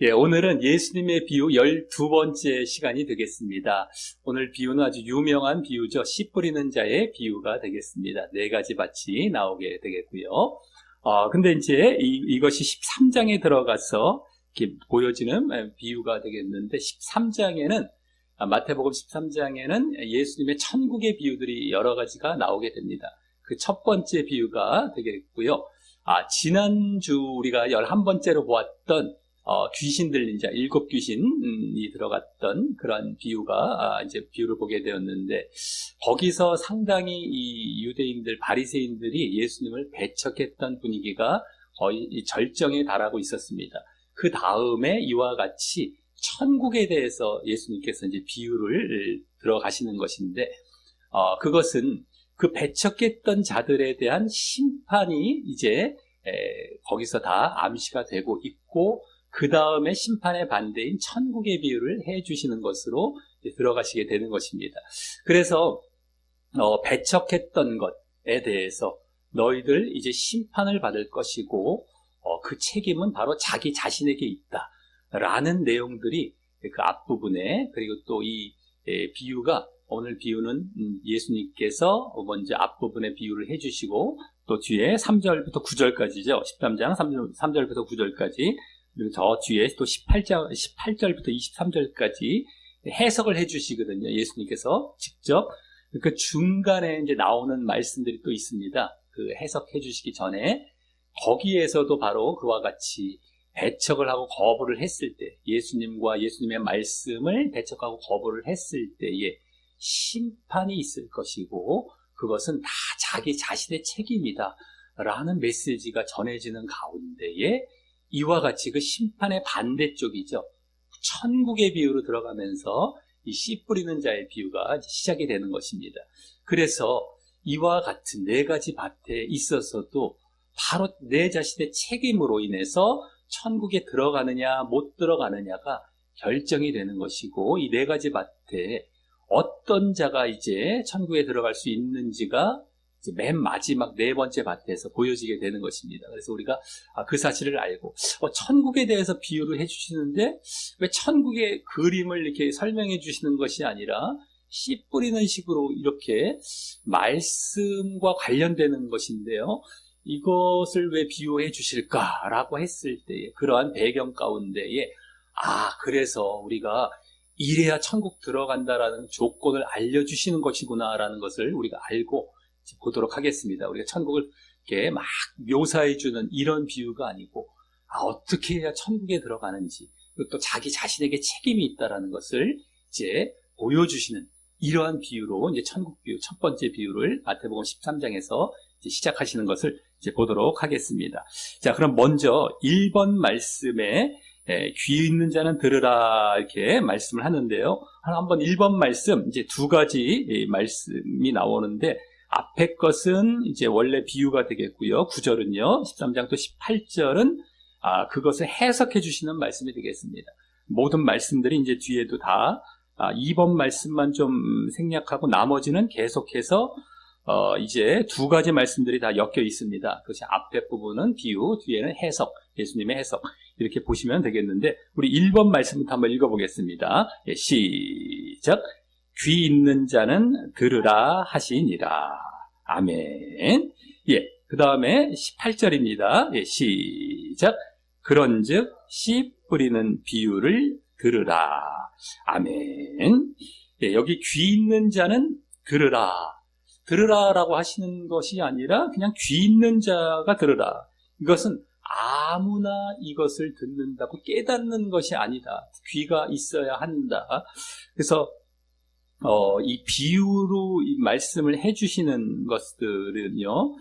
예, 오늘은 예수님의 비유 12번째 시간이 되겠습니다. 오늘 비유는 아주 유명한 비유죠. 씨 뿌리는 자의 비유가 되겠습니다. 네 가지 밭이 나오게 되겠고요. 근데 이제 이것이 13장에 들어가서 이렇게 보여지는 비유가 되겠는데, 13장에는, 마태복음 13장에는 예수님의 천국의 비유들이 여러 가지가 나오게 됩니다. 그 첫 번째 비유가 되겠고요. 지난주 우리가 11번째로 보았던 귀신 들린 자, 7귀신이 들어갔던 그런 비유가, 이제 비유를 보게 되었는데, 거기서 상당히 이 유대인들, 바리새인들이 예수님을 배척했던 분위기가 거의 절정에 달하고 있었습니다. 그 다음에 이와 같이 천국에 대해서 예수님께서 이제 비유를 들어가시는 것인데, 그것은 그 배척했던 자들에 대한 심판이 이제 거기서 다 암시가 되고 있고, 그 다음에 심판의 반대인 천국의 비유를 해주시는 것으로 들어가시게 되는 것입니다. 그래서 배척했던 것에 대해서 너희들 이제 심판을 받을 것이고, 그 책임은 바로 자기 자신에게 있다라는 내용들이 그 앞부분에, 그리고 또 이 비유가, 오늘 비유는 예수님께서 먼저 앞부분에 비유를 해주시고, 또 뒤에 3절부터 9절까지죠. 13장 3절부터 9절까지, 그리고 저 뒤에 또 18절부터 23절까지 해석을 해주시거든요. 예수님께서 직접. 그 중간에 이제 나오는 말씀들이 또 있습니다. 그 해석해 주시기 전에 거기에서도 바로 그와 같이 배척을 하고 거부를 했을 때, 예수님과 예수님의 말씀을 배척하고 거부를 했을 때에 심판이 있을 것이고, 그것은 다 자기 자신의 책임이다 라는 메시지가 전해지는 가운데에 이와 같이 그 심판의 반대쪽이죠. 천국의 비유로 들어가면서 이 씨 뿌리는 자의 비유가 시작이 되는 것입니다. 그래서 이와 같은 네 가지 밭에 있어서도 바로 내 자신의 책임으로 인해서 천국에 들어가느냐 못 들어가느냐가 결정이 되는 것이고, 이 네 가지 밭에 어떤 자가 이제 천국에 들어갈 수 있는지가 맨 마지막 네 번째 밭에서 보여지게 되는 것입니다. 그래서 우리가 그 사실을 알고, 천국에 대해서 비유를 해주시는데 왜 천국의 그림을 이렇게 설명해 주시는 것이 아니라 씨 뿌리는 식으로 이렇게 말씀과 관련되는 것인데요, 이것을 왜 비유해 주실까라고 했을 때에, 그러한 배경 가운데에 그래서 우리가 이래야 천국 들어간다라는 조건을 알려주시는 것이구나라는 것을 우리가 알고 보도록 하겠습니다. 우리가 천국을 이렇게 막 묘사해주는 이런 비유가 아니고, 어떻게 해야 천국에 들어가는지, 그리고 또 자기 자신에게 책임이 있다라는 것을 이제 보여주시는 이러한 비유로 이제 천국 비유, 첫 번째 비유를 마태복음 13장에서 이제 시작하시는 것을 이제 보도록 하겠습니다. 자, 그럼 먼저 1번 말씀에 귀 있는 자는 들으라 이렇게 말씀을 하는데요. 한번 1번 말씀, 이제 두 가지 말씀이 나오는데, 앞에 것은 이제 원래 비유가 되겠고요. 9절은요. 13장 또 18절은 그것을 해석해 주시는 말씀이 되겠습니다. 모든 말씀들이 이제 뒤에도 다 2번 말씀만 좀 생략하고 나머지는 계속해서 이제 두 가지 말씀들이 다 엮여 있습니다. 그것이 앞에 부분은 비유, 뒤에는 해석, 예수님의 해석, 이렇게 보시면 되겠는데, 우리 1번 말씀부터 한번 읽어보겠습니다. 시작. 귀 있는 자는 들으라 하시니라. 아멘. 그 다음에 18절입니다. 시작. 그런즉 씨 뿌리는 비유를 들으라. 아멘. 여기 귀 있는 자는 들으라. 들으라라고 하시는 것이 아니라 그냥 귀 있는 자가 들으라. 이것은 아무나 이것을 듣는다고 깨닫는 것이 아니다. 귀가 있어야 한다. 그래서 이 비유로 이 말씀을 해주시는 것들은요,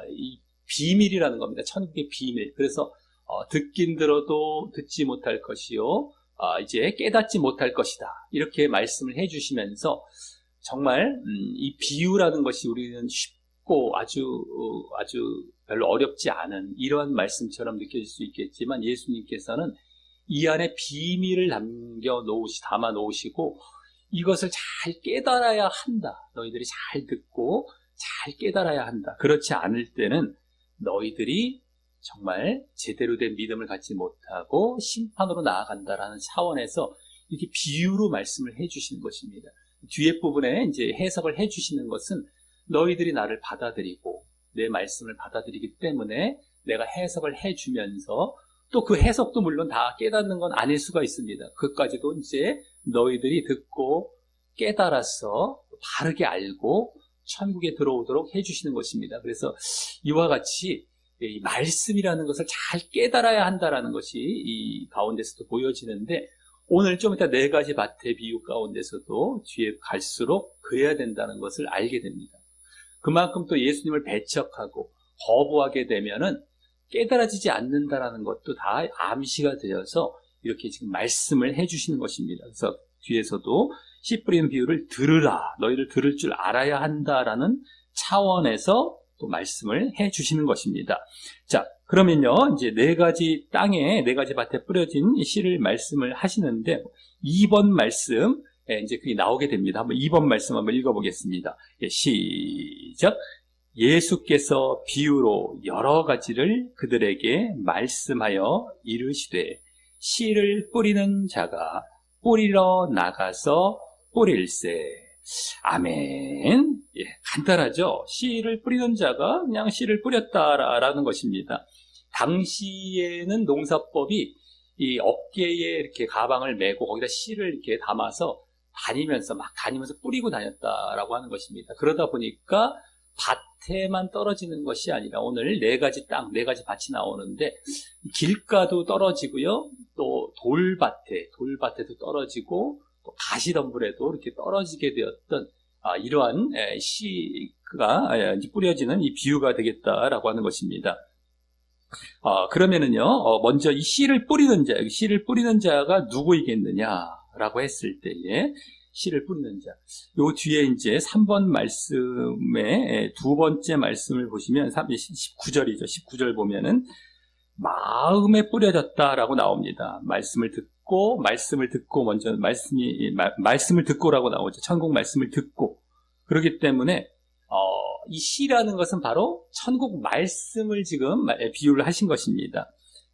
이 비밀이라는 겁니다. 천국의 비밀. 그래서 듣긴 들어도 듣지 못할 것이요, 이제 깨닫지 못할 것이다. 이렇게 말씀을 해주시면서 정말 이 비유라는 것이 우리는 쉽고 아주 별로 어렵지 않은 이러한 말씀처럼 느껴질 수 있겠지만, 예수님께서는 이 안에 비밀을 담아 놓으시고 이것을 잘 깨달아야 한다. 너희들이 잘 듣고 잘 깨달아야 한다. 그렇지 않을 때는 너희들이 정말 제대로 된 믿음을 갖지 못하고 심판으로 나아간다라는 차원에서 이렇게 비유로 말씀을 해주시는 것입니다. 뒤에 부분에 이제 해석을 해주시는 것은 너희들이 나를 받아들이고 내 말씀을 받아들이기 때문에 내가 해석을 해주면서 또 그 해석도 물론 다 깨닫는 건 아닐 수가 있습니다. 그것까지도 이제 너희들이 듣고 깨달아서 바르게 알고 천국에 들어오도록 해주시는 것입니다. 그래서 이와 같이 이 말씀이라는 것을 잘 깨달아야 한다라는 것이 이 가운데서도 보여지는데 오늘 좀 이따 4가지 밭의 비유 가운데서도 뒤에 갈수록 그래야 된다는 것을 알게 됩니다. 그만큼 또 예수님을 배척하고 거부하게 되면은 깨달아지지 않는다라는 것도 다 암시가 되어서 이렇게 지금 말씀을 해주시는 것입니다. 그래서 뒤에서도 씨 뿌리는 비유를 들으라, 너희를 들을 줄 알아야 한다라는 차원에서 또 말씀을 해주시는 것입니다. 자, 그러면요, 이제 4가지 땅에 4가지 밭에 뿌려진 씨를 말씀을 하시는데 2번 말씀 이제 그게 나오게 됩니다. 한번 2번 말씀 한번 읽어보겠습니다. 시작. 예수께서 비유로 여러 가지를 그들에게 말씀하여 이르시되 씨를 뿌리는 자가 뿌리러 나가서 뿌릴세. 아멘. 예, 간단하죠? 씨를 뿌리는 자가 그냥 씨를 뿌렸다라는 것입니다. 당시에는 농사법이 이 어깨에 이렇게 가방을 메고 거기다 씨를 이렇게 담아서 다니면서 뿌리고 다녔다라고 하는 것입니다. 그러다 보니까 밭에만 떨어지는 것이 아니라 오늘 4가지 땅, 4가지 밭이 나오는데 길가도 떨어지고요. 또 돌밭에도 떨어지고 또 가시덤불에도 이렇게 떨어지게 되었던 이러한 씨가 뿌려지는 이 비유가 되겠다라고 하는 것입니다. 그러면은요, 먼저 이 씨를 뿌리는 자가 누구이겠느냐라고 했을 때에 씨를 뿌리는 자. 요 뒤에 이제 3번 말씀의 2번째 말씀을 보시면 19절이죠. 19절 보면은 마음에 뿌려졌다라고 나옵니다. 말씀을 듣고 먼저 말씀을 듣고라고 나오죠. 천국 말씀을 듣고. 그렇기 때문에 이 씨라는 것은 바로 천국 말씀을 지금 비유를 하신 것입니다.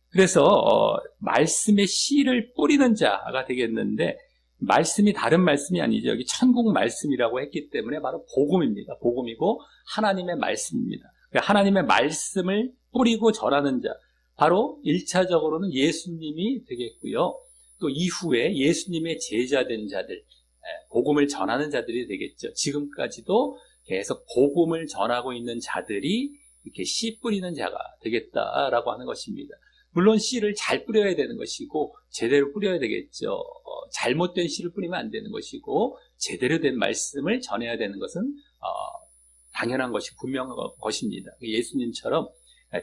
그래서 말씀의 씨를 뿌리는 자가 되겠는데 말씀이 다른 말씀이 아니죠. 여기 천국 말씀이라고 했기 때문에 바로 복음입니다. 복음이고 하나님의 말씀입니다. 하나님의 말씀을 뿌리고 전하는 자, 바로 1차적으로는 예수님이 되겠고요. 또 이후에 예수님의 제자된 자들, 복음을 전하는 자들이 되겠죠. 지금까지도 계속 복음을 전하고 있는 자들이 이렇게 씨 뿌리는 자가 되겠다라고 하는 것입니다. 물론 씨를 잘 뿌려야 되는 것이고 제대로 뿌려야 되겠죠. 잘못된 씨를 뿌리면 안 되는 것이고 제대로 된 말씀을 전해야 되는 것은 당연한 것이 분명한 것입니다. 예수님처럼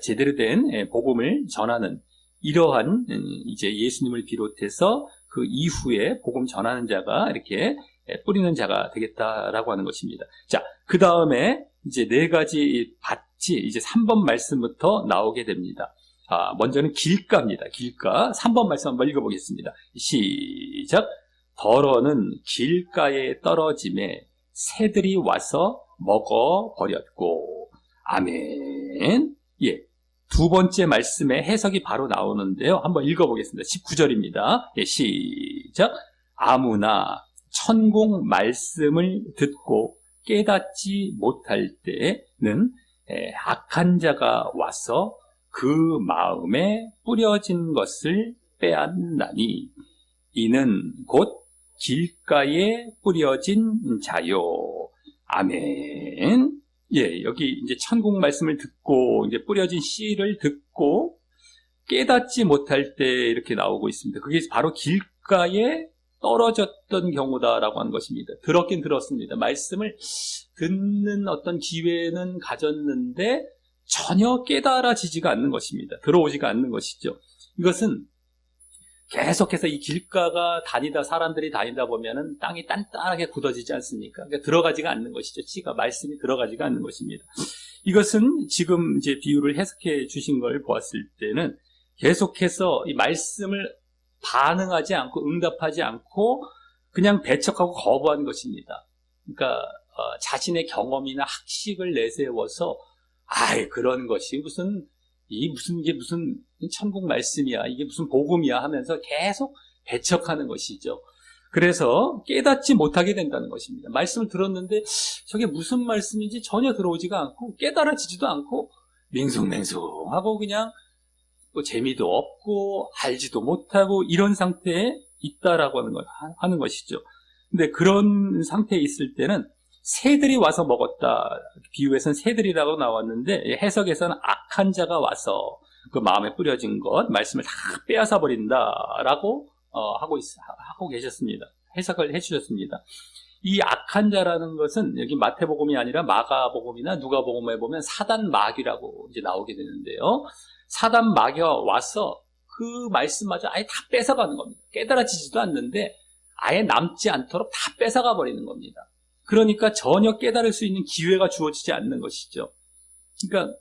제대로 된 복음을 전하는 이러한 이제 예수님을 비롯해서 그 이후에 복음 전하는 자가 이렇게 뿌리는 자가 되겠다라고 하는 것입니다. 자, 그 다음에 이제 4가지 밭이 이제 3번 말씀부터 나오게 됩니다. 먼저는 길가입니다. 길가. 3번 말씀 한번 읽어보겠습니다. 시작. 더러는 길가에 떨어짐에 새들이 와서 먹어버렸고. 아멘. 예. 2번째 말씀의 해석이 바로 나오는데요. 한번 읽어보겠습니다. 19절입니다. 예, 시작. 아무나 천국 말씀을 듣고 깨닫지 못할 때는 악한 자가 와서 그 마음에 뿌려진 것을 빼앗나니 이는 곧 길가에 뿌려진 자요. 아멘. 예, 여기 이제 천국 말씀을 듣고 이제 뿌려진 씨를 듣고 깨닫지 못할 때 이렇게 나오고 있습니다. 그게 바로 길가에 떨어졌던 경우다라고 하는 것입니다. 들었긴 들었습니다. 말씀을 듣는 어떤 기회는 가졌는데 전혀 깨달아지지가 않는 것입니다. 들어오지가 않는 것이죠. 이것은 계속해서 이 길가가 사람들이 다니다 보면은 땅이 단단하게 굳어지지 않습니까? 그러니까 들어가지가 않는 것이죠. 씨가, 말씀이 들어가지가 않는 것입니다. 이것은 지금 이제 비유를 해석해 주신 걸 보았을 때는 계속해서 이 말씀을 반응하지 않고 응답하지 않고 그냥 배척하고 거부한 것입니다. 그러니까 자신의 경험이나 학식을 내세워서 그런 것이 무슨 이게 무슨 천국 말씀이야, 이게 무슨 복음이야 하면서 계속 배척하는 것이죠. 그래서 깨닫지 못하게 된다는 것입니다. 말씀을 들었는데 저게 무슨 말씀인지 전혀 들어오지가 않고 깨달아지지도 않고 맹숭맹숭하고 그냥 뭐 재미도 없고 알지도 못하고 이런 상태에 있다라고 하는 것이죠. 근데 그런 상태에 있을 때는 새들이 와서 먹었다. 비유에서는 새들이라고 나왔는데 해석에서는 악한 자가 와서 그 마음에 뿌려진 것, 말씀을 다 빼앗아 버린다라고 하고 계셨습니다. 해석을 해주셨습니다. 이 악한 자라는 것은 여기 마태복음이 아니라 마가복음이나 누가복음에 보면 사단 마귀라고 이제 나오게 되는데요. 사단 마귀가 와서 그 말씀마저 아예 다 뺏어가는 겁니다. 깨달아지지도 않는데 아예 남지 않도록 다 뺏어가 버리는 겁니다. 그러니까 전혀 깨달을 수 있는 기회가 주어지지 않는 것이죠. 그러니까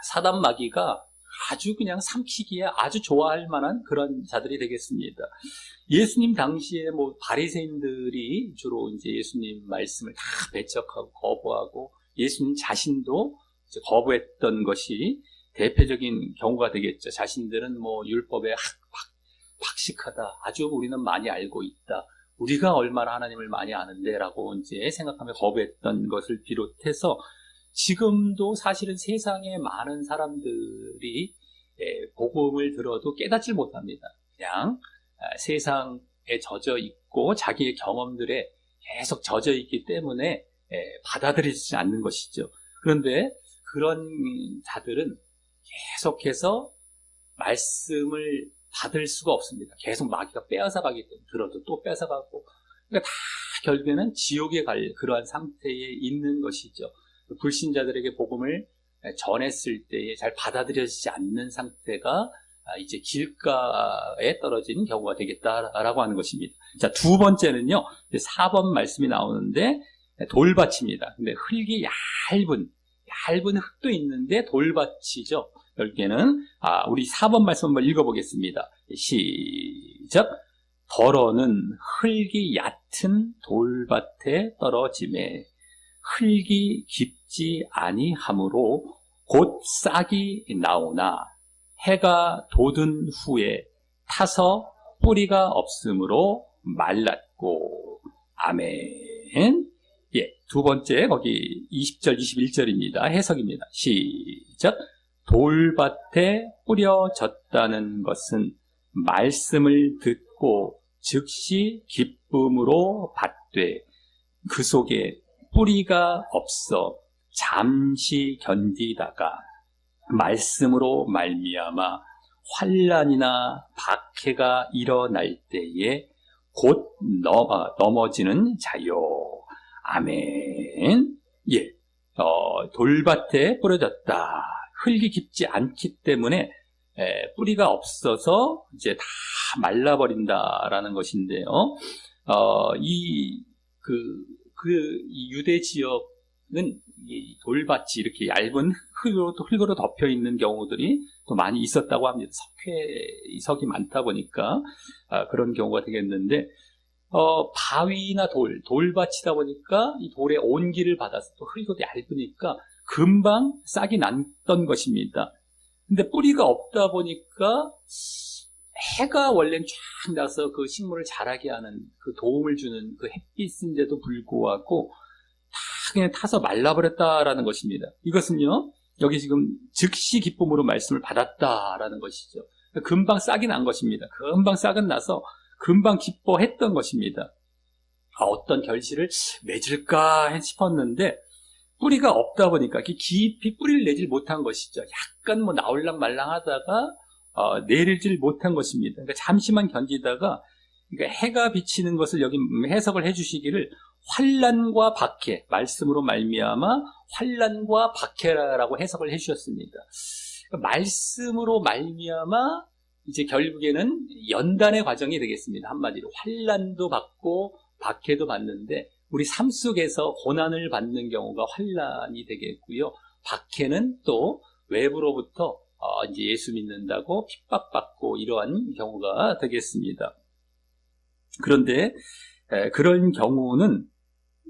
사단 마귀가 아주 그냥 삼키기에 아주 좋아할 만한 그런 자들이 되겠습니다. 예수님 당시에 뭐 바리새인들이 주로 이제 예수님 말씀을 다 배척하고 거부하고 예수님 자신도 이제 거부했던 것이 대표적인 경우가 되겠죠. 자신들은 뭐 율법에 박식하다. 아주 우리는 많이 알고 있다. 우리가 얼마나 하나님을 많이 아는데라고 이제 생각하며 거부했던 것을 비롯해서 지금도 사실은 세상에 많은 사람들이 복음을 들어도 깨닫지 못합니다. 그냥 세상에 젖어 있고 자기의 경험들에 계속 젖어 있기 때문에 받아들이지 않는 것이죠. 그런데 그런 자들은 계속해서 말씀을 받을 수가 없습니다. 계속 마귀가 빼앗아가기 때문에 들어도 또 뺏어가고, 그러니까 다 결국에는 지옥에 갈 그러한 상태에 있는 것이죠. 불신자들에게 복음을 전했을 때에 잘 받아들여지지 않는 상태가 이제 길가에 떨어진 경우가 되겠다라고 하는 것입니다. 자, 두 번째는요, 4번 말씀이 나오는데 돌밭입니다. 근데 흙이 얇은 흙도 있는데 돌밭이죠. 결국에는 우리 4번 말씀 한번 읽어보겠습니다. 시작. 더러는 흙이 얕은 돌밭에 떨어지매 흙이 깊지 아니하므로 곧 싹이 나오나 해가 돋은 후에 타서 뿌리가 없으므로 말랐고. 아멘. 예, 두 번째 거기 20절 21절입니다. 해석입니다. 시작. 돌밭에 뿌려졌다는 것은 말씀을 듣고 즉시 기쁨으로 받되 그 속에 뿌리가 없어 잠시 견디다가 말씀으로 말미암아 환난이나 박해가 일어날 때에 곧 넘어지는 자요. 아멘. 예, 돌밭에 뿌려졌다. 흙이 깊지 않기 때문에 뿌리가 없어서 이제 다 말라버린다라는 것인데요. 이 유대 지역은 이 돌밭이 이렇게 얇은 흙으로 덮여 있는 경우들이 또 많이 있었다고 합니다. 석이 많다 보니까 그런 경우가 되겠는데, 바위나 돌밭이다 보니까 이 돌의 온기를 받아서 또 흙이 얇으니까 금방 싹이 났던 것입니다. 근데 뿌리가 없다 보니까 해가 원래는 쫙 나서 그 식물을 자라게 하는 그 도움을 주는 그 햇빛인데도 불구하고 다 그냥 타서 말라버렸다라는 것입니다. 이것은요, 여기 지금 즉시 기쁨으로 말씀을 받았다라는 것이죠. 금방 싹이 난 것입니다. 금방 싹은 나서 금방 기뻐했던 것입니다. 어떤 결실을 맺을까 싶었는데 뿌리가 없다 보니까 깊이 뿌리를 내질 못한 것이죠. 약간 뭐 나올랑 말랑 하다가 내리질 못한 것입니다. 그러니까 잠시만 견디다가, 그러니까 해가 비치는 것을 여기 해석을 해주시기를 환난과 박해, 말씀으로 말미암아 환난과 박해라고 해석을 해주셨습니다. 그러니까 말씀으로 말미암아 이제 결국에는 연단의 과정이 되겠습니다. 한마디로 환난도 받고 박해도 받는데 우리 삶 속에서 고난을 받는 경우가 환난이 되겠고요. 박해는 또 외부로부터 이제 예수 믿는다고 핍박받고 이러한 경우가 되겠습니다. 그런데 그런 경우는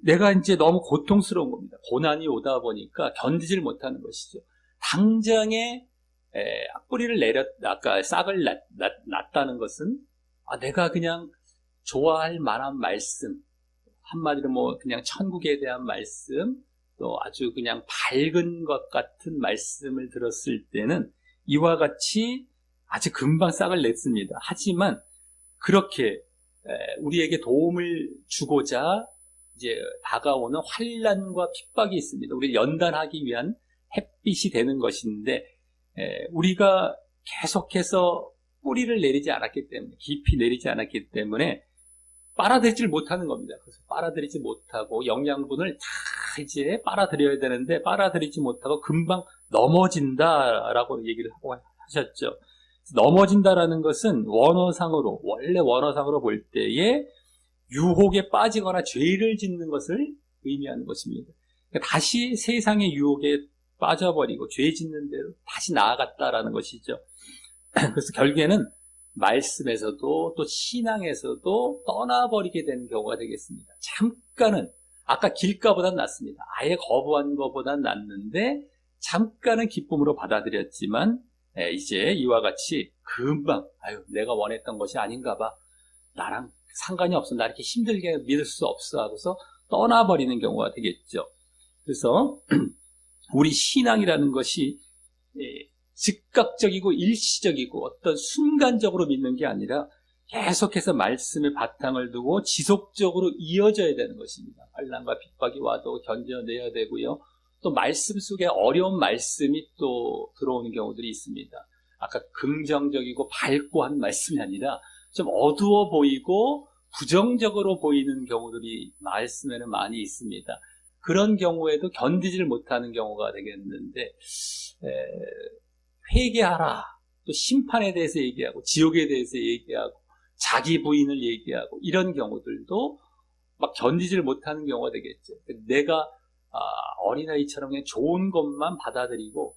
내가 이제 너무 고통스러운 겁니다. 고난이 오다 보니까 견디질 못하는 것이죠. 당장에 뿌리를 아까 싹을 났다는 것은 내가 그냥 좋아할 만한 말씀, 한마디로 뭐 그냥 천국에 대한 말씀, 또 아주 그냥 밝은 것 같은 말씀을 들었을 때는 이와 같이 아주 금방 싹을 냈습니다. 하지만 그렇게 우리에게 도움을 주고자 이제 다가오는 환난과 핍박이 있습니다. 우리를 연단하기 위한 햇빛이 되는 것인데, 우리가 계속해서 뿌리를 내리지 않았기 때문에, 깊이 내리지 않았기 때문에 빨아들이질 못하는 겁니다. 그래서 빨아들이지 못하고 영양분을 다 이제 빨아들여야 되는데 빨아들이지 못하고 금방 넘어진다라고 얘기를 하고 하셨죠. 넘어진다라는 것은 원래 원어상으로 볼 때에 유혹에 빠지거나 죄를 짓는 것을 의미하는 것입니다. 그러니까 다시 세상의 유혹에 빠져버리고 죄 짓는 대로 다시 나아갔다라는 것이죠. 그래서 결국에는 말씀에서도 또 신앙에서도 떠나버리게 되는 경우가 되겠습니다. 잠깐은 아까 길가보단 낫습니다. 아예 거부한 것보단 낫는데 잠깐은 기쁨으로 받아들였지만 이제 이와 같이 금방 내가 원했던 것이 아닌가 봐. 나랑 상관이 없어. 나 이렇게 힘들게 믿을 수 없어 하고서 떠나버리는 경우가 되겠죠. 그래서 우리 신앙이라는 것이 즉각적이고 일시적이고 어떤 순간적으로 믿는 게 아니라 계속해서 말씀의 바탕을 두고 지속적으로 이어져야 되는 것입니다. 환난과 핍박이 와도 견뎌내야 되고요. 또 말씀 속에 어려운 말씀이 또 들어오는 경우들이 있습니다. 아까 긍정적이고 밝고 한 말씀이 아니라 좀 어두워 보이고 부정적으로 보이는 경우들이 말씀에는 많이 있습니다. 그런 경우에도 견디질 못하는 경우가 되겠는데 회개하라, 또 심판에 대해서 얘기하고 지옥에 대해서 얘기하고 자기 부인을 얘기하고 이런 경우들도 막 견디질 못하는 경우가 되겠죠. 내가 어린아이처럼 그냥 좋은 것만 받아들이고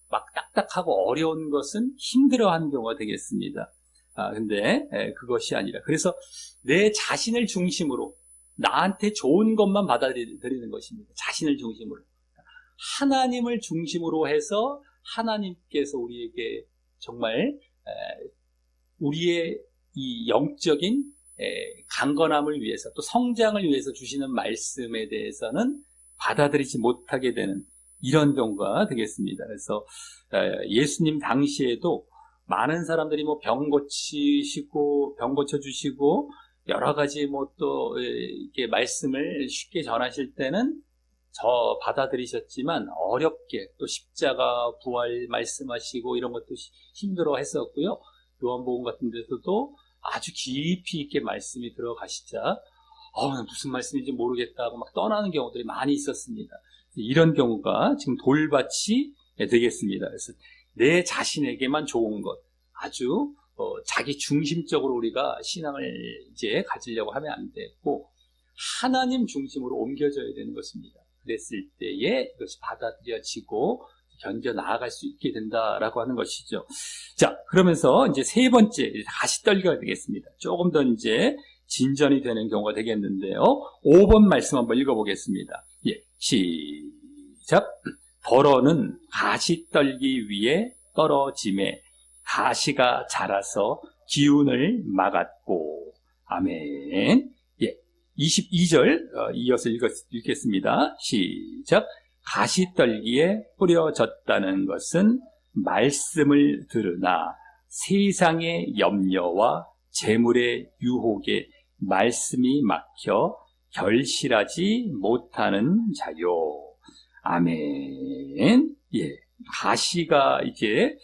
막 딱딱하고 어려운 것은 힘들어하는 경우가 되겠습니다. 근데 그것이 아니라 그래서 내 자신을 중심으로 나한테 좋은 것만 받아들이는 것입니다. 자신을 중심으로. 하나님을 중심으로 해서 하나님께서 우리에게 정말 우리의 이 영적인 강건함을 위해서 또 성장을 위해서 주시는 말씀에 대해서는 받아들이지 못하게 되는 이런 경우가 되겠습니다. 그래서 예수님 당시에도 많은 사람들이 뭐 병 고쳐주시고 여러 가지 뭐 또 이렇게 말씀을 쉽게 전하실 때는 받아들이셨지만 어렵게 또 십자가 부활 말씀하시고 이런 것도 힘들어 했었고요. 요한복음 같은 데서도 아주 깊이 있게 말씀이 들어가시자 무슨 말씀인지 모르겠다 하고 막 떠나는 경우들이 많이 있었습니다. 이런 경우가 지금 돌밭이 되겠습니다. 그래서 내 자신에게만 좋은 것, 아주 자기 중심적으로 우리가 신앙을 이제 가지려고 하면 안 되고 하나님 중심으로 옮겨져야 되는 것입니다. 그랬을 때에 이것이 받아들여지고 견뎌 나아갈 수 있게 된다라고 하는 것이죠. 자, 그러면서 이제 세 번째 가시떨기가 되겠습니다. 조금 더 이제 진전이 되는 경우가 되겠는데요. 5번 말씀 한번 읽어보겠습니다. 시작. 더러는 가시떨기 위에 떨어짐에 가시가 자라서 기운을 막았고. 아멘. 22절 이어서 읽겠습니다. 시작. 가시떨기에 뿌려졌다는 것은 말씀을 들으나 세상의 염려와 재물의 유혹에 말씀이 막혀 결실하지 못하는 자요. 아멘. 가시가 이제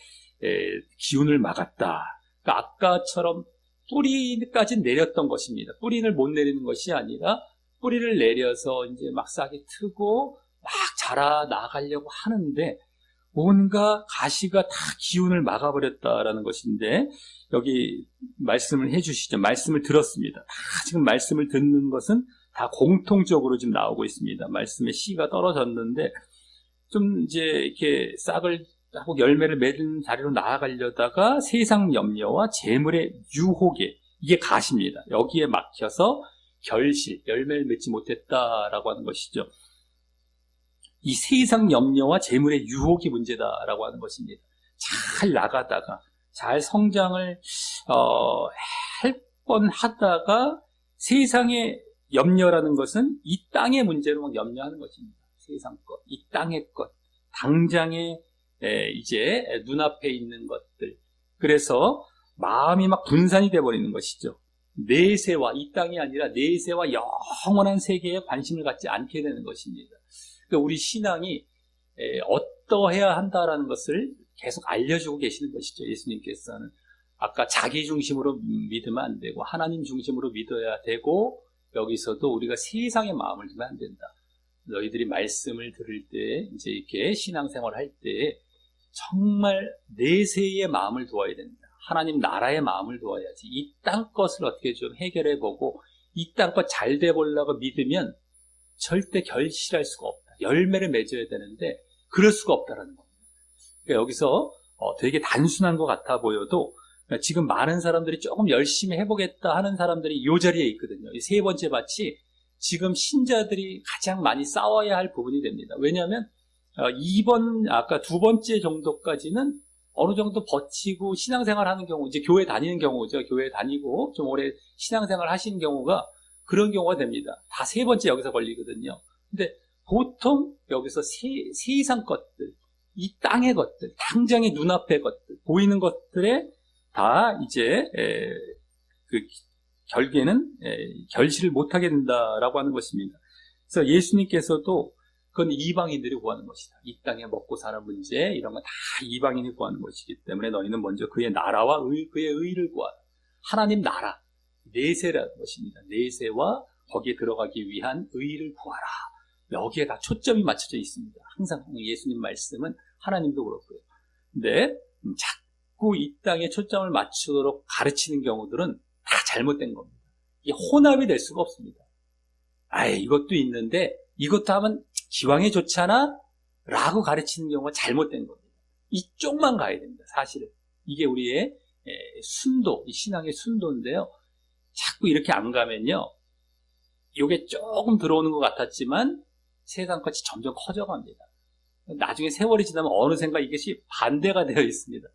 기운을 막았다. 그러니까 아까처럼 뿌리까지 내렸던 것입니다. 뿌리를 못 내리는 것이 아니라 뿌리를 내려서 이제 막 싹이 트고 막 자라 나가려고 하는데 뭔가 가시가 다 기운을 막아버렸다라는 것인데 여기 말씀을 해주시죠. 말씀을 들었습니다. 다 지금 말씀을 듣는 것은 다 공통적으로 지금 나오고 있습니다. 말씀에 씨가 떨어졌는데 좀 이제 이렇게 싹을 하고 열매를 맺은 자리로 나아가려다가 세상 염려와 재물의 유혹에 이게 가시입니다. 여기에 막혀서 열매를 맺지 못했다라고 하는 것이죠. 이 세상 염려와 재물의 유혹이 문제다라고 하는 것입니다. 잘 나가다가 잘 성장을 할 뻔하다가 세상의 염려라는 것은 이 땅의 문제로 막 염려하는 것입니다. 세상 것, 이 땅의 것, 당장에 이제 눈앞에 있는 것들. 그래서 마음이 막 분산이 돼버리는 것이죠. 내세와, 이 땅이 아니라 내세와 영원한 세계에 관심을 갖지 않게 되는 것입니다. 그러니까 우리 신앙이 어떠해야 한다라는 것을 계속 알려주고 계시는 것이죠. 예수님께서는 아까 자기 중심으로 믿으면 안 되고 하나님 중심으로 믿어야 되고, 여기서도 우리가 세상의 마음을 두면 안 된다. 너희들이 말씀을 들을 때, 이제 이렇게 신앙생활 할 때 정말 내세의 마음을 두어야 된다. 하나님 나라의 마음을 두어야지. 이 땅 것을 어떻게 좀 해결해 보고 이 땅 것 잘 돼 보려고 믿으면 절대 결실할 수가 없다. 열매를 맺어야 되는데 그럴 수가 없다라는 겁니다. 그러니까 여기서 되게 단순한 것 같아 보여도 지금 많은 사람들이 조금 열심히 해보겠다 하는 사람들이 이 자리에 있거든요. 이 세 번째 밭이 지금 신자들이 가장 많이 싸워야 할 부분이 됩니다. 왜냐하면 아까 두 번째 정도까지는 어느 정도 버티고 신앙생활 하는 경우, 이제 교회 다니는 경우죠. 교회 다니고 좀 오래 신앙생활 하시는 경우가 그런 경우가 됩니다. 다 세 번째 여기서 걸리거든요. 근데 보통 여기서 세상 것들, 이 땅의 것들, 당장의 눈앞의 것들, 보이는 것들에 다 이제 결국에는 결실을 못하게 된다라고 하는 것입니다. 그래서 예수님께서도 그건 이방인들이 구하는 것이다. 이 땅에 먹고 사는 문제, 이런 건 다 이방인이 구하는 것이기 때문에 너희는 먼저 그의 나라와 그의 의를 구하라. 하나님 나라, 내세라는 것입니다. 내세와 거기에 들어가기 위한 의를 구하라. 여기에 다 초점이 맞춰져 있습니다. 항상 예수님 말씀은 하나님도 그렇고요. 근데 자꾸 이 땅에 초점을 맞추도록 가르치는 경우들은 다 잘못된 겁니다. 이게 혼합이 될 수가 없습니다. 이것도 있는데 이것도 하면 기왕에 좋잖아? 라고 가르치는 경우가 잘못된 겁니다. 이쪽만 가야 됩니다. 사실은. 이게 우리의 순도, 이 신앙의 순도인데요. 자꾸 이렇게 안 가면요. 이게 조금 들어오는 것 같았지만 세상같이 점점 커져갑니다. 나중에 세월이 지나면 어느샌가 이것이 반대가 되어 있습니다.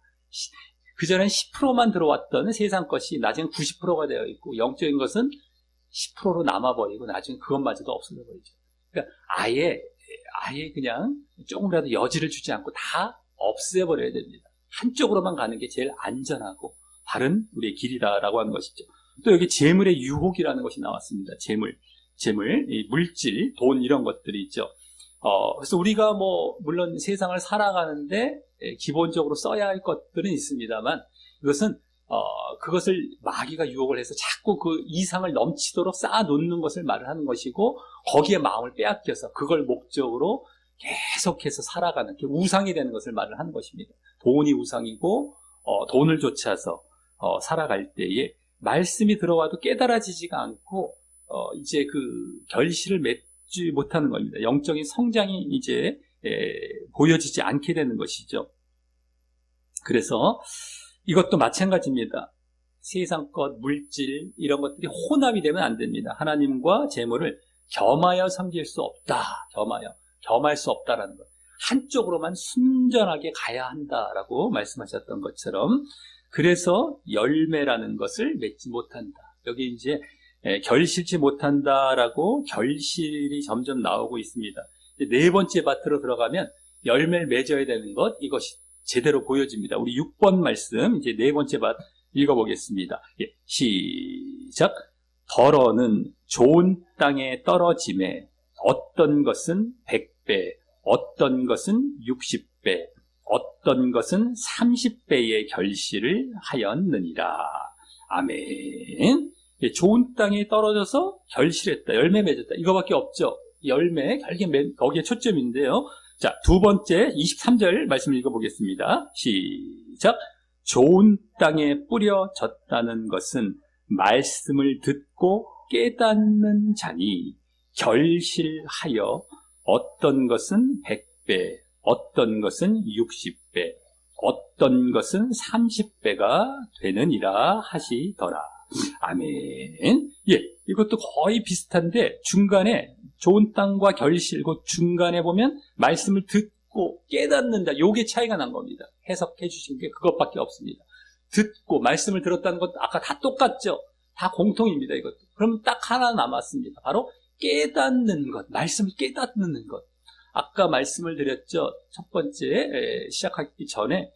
그전엔 10%만 들어왔던 세상 것이 나중에 90%가 되어 있고, 영적인 것은 10%로 남아버리고 나중에 그것마저도 없어져 버리죠. 그러니까 아예 그냥 조금이라도 여지를 주지 않고 다 없애버려야 됩니다. 한쪽으로만 가는 게 제일 안전하고 바른 우리의 길이다라고 하는 것이죠. 또 여기 재물의 유혹이라는 것이 나왔습니다. 재물, 이 물질, 돈 이런 것들이 있죠. 그래서 우리가 물론 세상을 살아가는데 기본적으로 써야 할 것들은 있습니다만, 이것은 그것을 마귀가 유혹을 해서 자꾸 그 이상을 넘치도록 쌓아놓는 것을 말을 하는 것이고, 거기에 마음을 빼앗겨서 그걸 목적으로 계속해서 살아가는, 우상이 되는 것을 말을 하는 것입니다. 돈이 우상이고, 돈을 좇아서 살아갈 때에 말씀이 들어와도 깨달아지지가 않고, 이제 그 결실을 맺지 못하는 겁니다. 영적인 성장이 이제 보여지지 않게 되는 것이죠. 그래서 이것도 마찬가지입니다. 세상 것, 물질 이런 것들이 혼합이 되면 안 됩니다. 하나님과 재물을 겸하여 섬길 수 없다. 겸할 수 없다라는 것. 한쪽으로만 순전하게 가야 한다라고 말씀하셨던 것처럼, 그래서 열매라는 것을 맺지 못한다. 여기 이제 결실치 못한다라고 결실이 점점 나오고 있습니다. 네 번째 밭으로 들어가면 열매를 맺어야 되는 것, 이것이 제대로 보여집니다. 우리 6번 말씀, 이제 네 번째 밭 읽어보겠습니다. 시작. 덜어는 좋은 땅에 떨어짐에 어떤 것은 100배, 어떤 것은 60배, 어떤 것은 30배의 결실을 하였느니라. 아멘. 좋은 땅에 떨어져서 결실했다, 열매 맺었다, 이거밖에 없죠. 열매, 거기에 초점인데요. 자, 두 번째 23절 말씀 읽어보겠습니다. 시작. 좋은 땅에 뿌려졌다는 것은 말씀을 듣고 깨닫는 자니 결실하여 어떤 것은 100배, 어떤 것은 60배, 어떤 것은 30배가 되느니라 하시더라. 아멘. 이것도 거의 비슷한데 중간에 좋은 땅과 결실, 그 중간에 보면 말씀을 듣고 깨닫는다. 요게 차이가 난 겁니다. 해석해 주신 게 그것밖에 없습니다. 듣고 말씀을 들었다는 것 아까 다 똑같죠? 다 공통입니다. 이것도. 그럼 딱 하나 남았습니다. 바로 깨닫는 것, 말씀을 깨닫는 것. 아까 말씀을 드렸죠. 첫 번째 시작하기 전에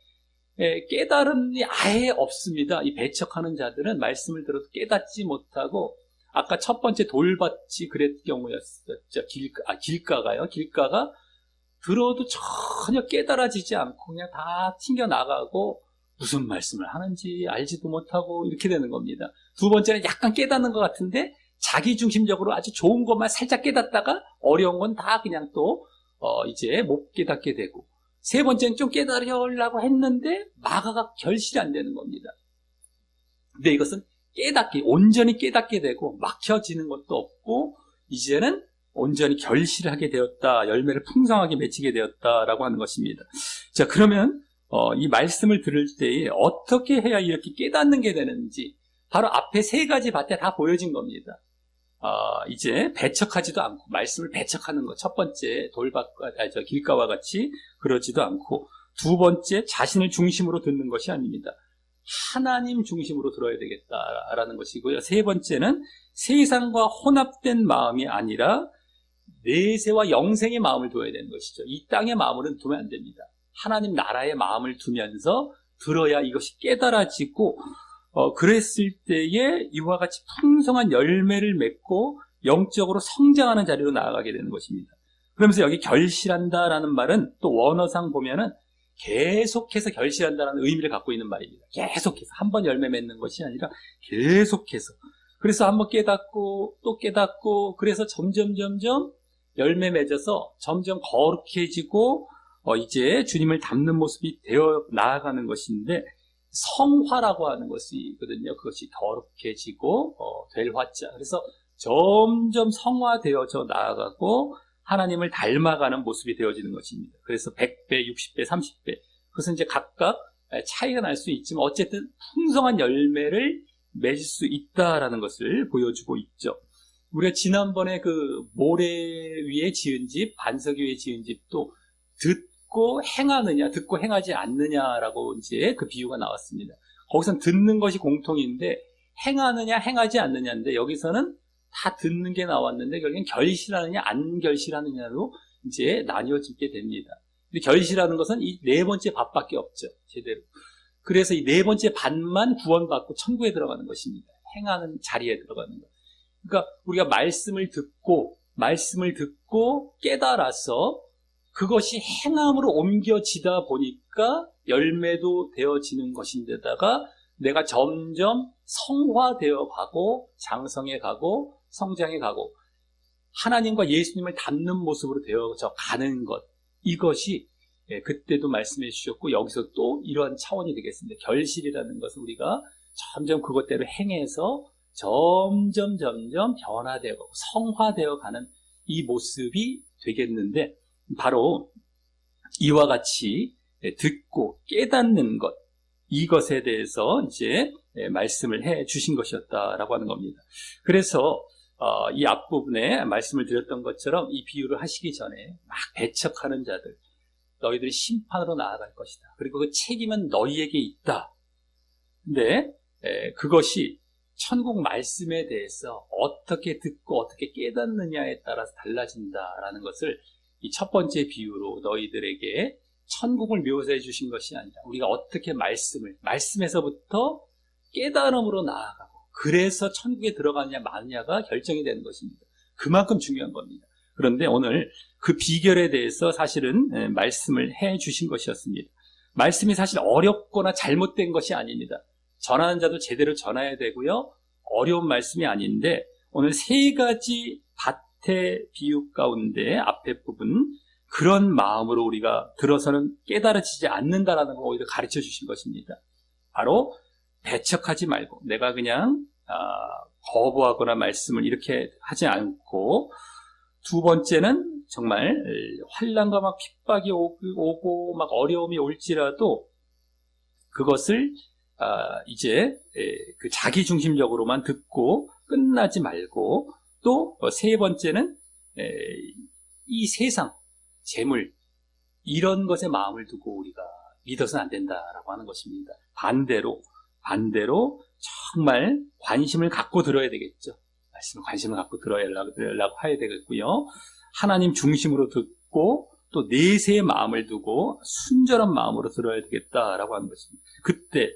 깨달음이 아예 없습니다. 이 배척하는 자들은 말씀을 들어도 깨닫지 못하고 아까 첫 번째 돌밭이 그랬던 경우였었죠. 길가가요. 길가가 들어도 전혀 깨달아지지 않고 그냥 다 튕겨나가고 무슨 말씀을 하는지 알지도 못하고 이렇게 되는 겁니다. 두 번째는 약간 깨닫는 것 같은데 자기중심적으로 아주 좋은 것만 살짝 깨닫다가 어려운 건 다 그냥 또 이제 못 깨닫게 되고, 세 번째는 좀 깨달으려고 했는데 마가가 결실이 안 되는 겁니다. 근데 이것은 온전히 깨닫게 되고 막혀지는 것도 없고 이제는 온전히 결실을 하게 되었다, 열매를 풍성하게 맺히게 되었다라고 하는 것입니다. 자, 그러면 이 말씀을 들을 때에 어떻게 해야 이렇게 깨닫는 게 되는지 바로 앞에 세 가지 밭에 다 보여진 겁니다. 이제 배척하지도 않고 말씀을 배척하는 것, 첫 번째 길가와 같이 그러지도 않고, 두 번째 자신을 중심으로 듣는 것이 아닙니다. 하나님 중심으로 들어야 되겠다라는 것이고요. 세 번째는 세상과 혼합된 마음이 아니라 내세와 영생의 마음을 둬야 되는 것이죠. 이 땅의 마음으로는 두면 안 됩니다. 하나님 나라의 마음을 두면서 들어야 이것이 깨달아지고 그랬을 때에 이와 같이 풍성한 열매를 맺고 영적으로 성장하는 자리로 나아가게 되는 것입니다. 그러면서 여기 결실한다라는 말은 또 원어상 보면은 계속해서 결실한다는 의미를 갖고 있는 말입니다. 계속해서 한 번 열매 맺는 것이 아니라 계속해서. 그래서 한번 깨닫고 또 깨닫고 그래서 점점 열매 맺어서 점점 거룩해지고 이제 주님을 닮는 모습이 되어 나아가는 것인데, 성화라고 하는 것이 있거든요. 그것이 거룩해지고 될 화자. 그래서 점점 성화되어져 나아가고 하나님을 닮아가는 모습이 되어지는 것입니다. 그래서 100배, 60배, 30배. 그것은 이제 각각 차이가 날 수 있지만 어쨌든 풍성한 열매를 맺을 수 있다라는 것을 보여주고 있죠. 우리가 지난번에 그 모래 위에 지은 집, 반석 위에 지은 집도 듣고 행하느냐, 듣고 행하지 않느냐라고 이제 그 비유가 나왔습니다. 거기서는 듣는 것이 공통인데 행하느냐, 행하지 않느냐인데 여기서는 다 듣는 게 나왔는데 결국엔 결실하느냐, 안 결실하느냐로 이제 나뉘어지게 됩니다. 근데 결실하는 것은 이 네 번째 밭밖에 없죠, 제대로. 그래서 이 네 번째 밭만 구원받고 천국에 들어가는 것입니다. 행하는 자리에 들어가는 것. 그러니까 우리가 말씀을 듣고 깨달아서 그것이 행함으로 옮겨지다 보니까 열매도 되어지는 것인데다가 내가 점점 성화되어 가고 장성해 가고 성장해 가고 하나님과 예수님을 닮는 모습으로 되어져 가는 것, 이것이 그때도 말씀해 주셨고 여기서 또 이러한 차원이 되겠습니다. 결실이라는 것은 우리가 점점 그것대로 행해서 점점 변화되고 성화되어 가는 이 모습이 되겠는데, 바로 이와 같이 듣고 깨닫는 것, 이것에 대해서 이제 말씀을 해 주신 것이었다라고 하는 겁니다. 그래서 이 앞부분에 말씀을 드렸던 것처럼 이 비유를 하시기 전에 막 배척하는 자들, 너희들이 심판으로 나아갈 것이다. 그리고 그 책임은 너희에게 있다. 근데 그것이 천국 말씀에 대해서 어떻게 듣고 어떻게 깨닫느냐에 따라서 달라진다라는 것을 이 첫 번째 비유로 너희들에게 천국을 묘사해 주신 것이 아니라 우리가 어떻게 말씀에서부터 깨달음으로 나아가고 그래서 천국에 들어가느냐 마느냐가 결정이 되는 것입니다. 그만큼 중요한 겁니다. 그런데 오늘 그 비결에 대해서 사실은 말씀을 해 주신 것이었습니다. 말씀이 사실 어렵거나 잘못된 것이 아닙니다. 전하는 자도 제대로 전해야 되고요. 어려운 말씀이 아닌데 오늘 세 가지 밭의 비유 가운데 앞에 부분, 그런 마음으로 우리가 들어서는 깨달아지지 않는다라는 걸 오히려 가르쳐 주신 것입니다. 바로 배척하지 말고 내가 그냥 거부하거나 말씀을 이렇게 하지 않고, 두 번째는 정말 환난과 막 핍박이 오고 막 어려움이 올지라도 그것을 이제 그 자기 중심적으로만 듣고 끝나지 말고, 또 세 번째는 이 세상 재물, 이런 것에 마음을 두고 우리가 믿어서는 안 된다라고 하는 것입니다. 반대로 정말 관심을 갖고 들어야 되겠죠. 말씀을 관심을 갖고 들어야라고 해야 되겠고요. 하나님 중심으로 듣고 또 내세의 마음을 두고 순전한 마음으로 들어야 되겠다라고 하는 것입니다. 그때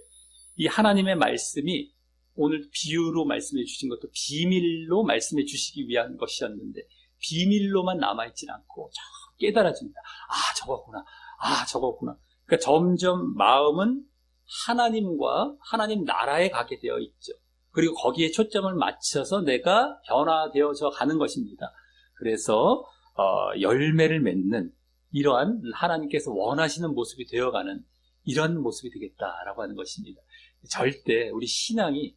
이 하나님의 말씀이 오늘 비유로 말씀해 주신 것도 비밀로 말씀해 주시기 위한 것이었는데 비밀로만 남아있지 않고 깨달아집니다. 저거구나. 그러니까 점점 마음은 하나님과 하나님 나라에 가게 되어 있죠. 그리고 거기에 초점을 맞춰서 내가 변화되어져 가는 것입니다. 그래서 열매를 맺는 이러한 하나님께서 원하시는 모습이 되어가는 이런 모습이 되겠다라고 하는 것입니다. 절대 우리 신앙이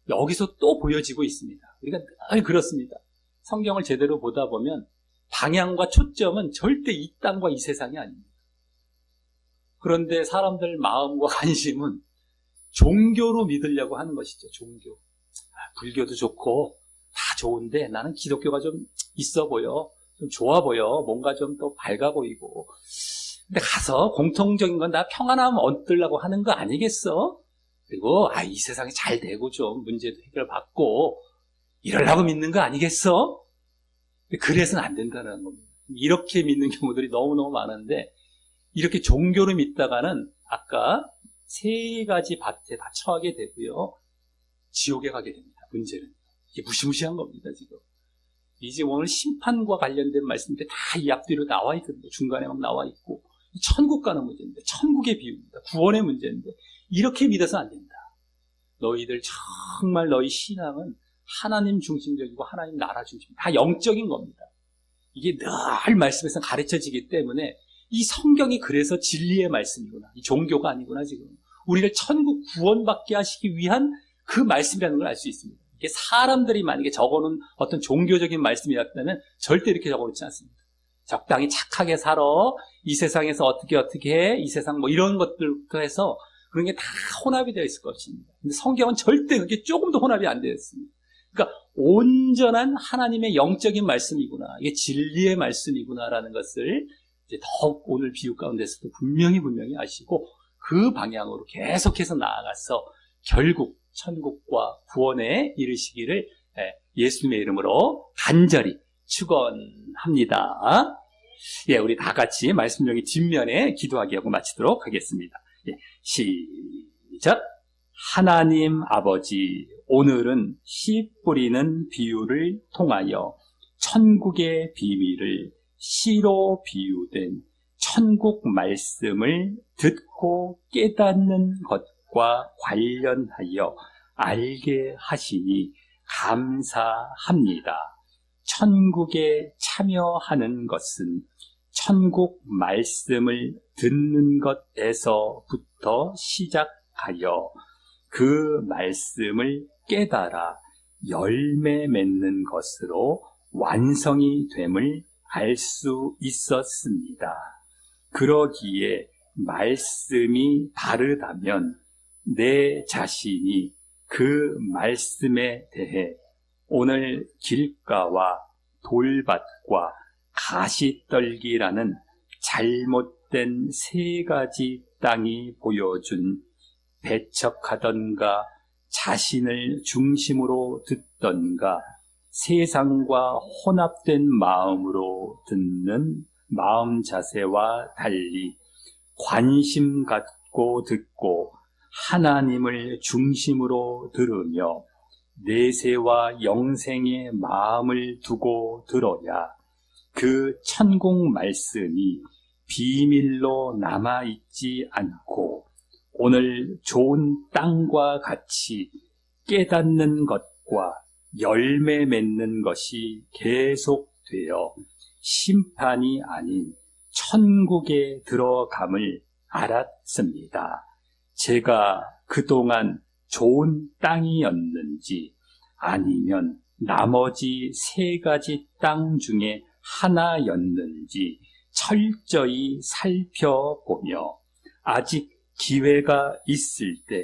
여기서 또 보여지고 있습니다. 우리가 늘 그렇습니다. 성경을 제대로 보다 보면 방향과 초점은 절대 이 땅과 이 세상이 아닙니다. 그런데 사람들 마음과 관심은 종교로 믿으려고 하는 것이죠. 종교. 불교도 좋고 다 좋은데 나는 기독교가 좀 있어 보여. 좀 좋아 보여. 뭔가 좀 더 밝아 보이고. 근데 가서 공통적인 건 나 평안함 얻으려고 하는 거 아니겠어? 그리고 이 세상이 잘 되고 좀 문제도 해결받고 이러려고 믿는 거 아니겠어? 그래서는 안 된다는 겁니다. 이렇게 믿는 경우들이 너무너무 많은데 이렇게 종교를 믿다가는 아까 세 가지 밭에 다 처하게 되고요. 지옥에 가게 됩니다. 문제는. 이게 무시무시한 겁니다, 지금. 이제 오늘 심판과 관련된 말씀인데 다 이 앞뒤로 나와 있거든요. 중간에 막 나와 있고. 천국 가는 문제인데, 천국의 비유입니다. 구원의 문제인데, 이렇게 믿어서 안 된다. 너희들 정말 너희 신앙은 하나님 중심적이고 하나님 나라 중심, 다 영적인 겁니다. 이게 늘 말씀에서 가르쳐지기 때문에 이 성경이 그래서 진리의 말씀이구나. 이 종교가 아니구나, 지금. 우리를 천국 구원받게 하시기 위한 그 말씀이라는 걸 알 수 있습니다. 이게 사람들이 만약에 적어놓은 어떤 종교적인 말씀이었다면 절대 이렇게 적어놓지 않습니다. 적당히 착하게 살아. 이 세상에서 어떻게 해. 이 세상 이런 것들부터 해서 그런 게 다 혼합이 되어 있을 것입니다. 근데 성경은 절대 그게 조금도 혼합이 안 되어 있습니다. 그러니까 온전한 하나님의 영적인 말씀이구나. 이게 진리의 말씀이구나라는 것을 이제 더욱 오늘 비유 가운데서도 분명히 아시고 그 방향으로 계속해서 나아가서 결국 천국과 구원에 이르시기를 예수님의 이름으로 간절히 축원합니다. 우리 다 같이 말씀 중에 뒷면에 기도하기 하고 마치도록 하겠습니다. 시작. 하나님 아버지, 오늘은 씨 뿌리는 비유를 통하여 천국의 비밀을 씨로 비유된 천국 말씀을 듣고 깨닫는 것과 관련하여 알게 하시니 감사합니다. 천국에 참여하는 것은 천국 말씀을 듣는 것에서부터 시작하여 그 말씀을 깨달아 열매 맺는 것으로 완성이 됨을 알 수 있었습니다. 그러기에 말씀이 다르다면 내 자신이 그 말씀에 대해 오늘 길가와 돌밭과 가시떨기라는 잘못된 세 가지 땅이 보여준 배척하던가 자신을 중심으로 듣던가 세상과 혼합된 마음으로 듣는 마음 자세와 달리 관심 갖고 듣고 하나님을 중심으로 들으며 내세와 영생의 마음을 두고 들어야 그 천국 말씀이 비밀로 남아있지 않고 오늘 좋은 땅과 같이 깨닫는 것과 열매 맺는 것이 계속되어 심판이 아닌 천국에 들어감을 알았습니다. 제가 그동안 좋은 땅이었는지 아니면 나머지 세 가지 땅 중에 하나였는지 철저히 살펴보며 아직 기회가 있을 때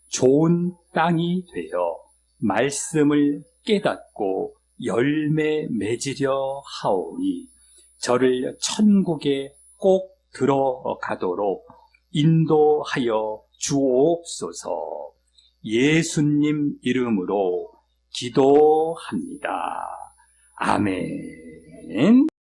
좋은 땅이 되어 말씀을 깨닫고 열매 맺으려 하오니 저를 천국에 꼭 들어가도록 인도하여 주옵소서. 예수님 이름으로 기도합니다. 아멘.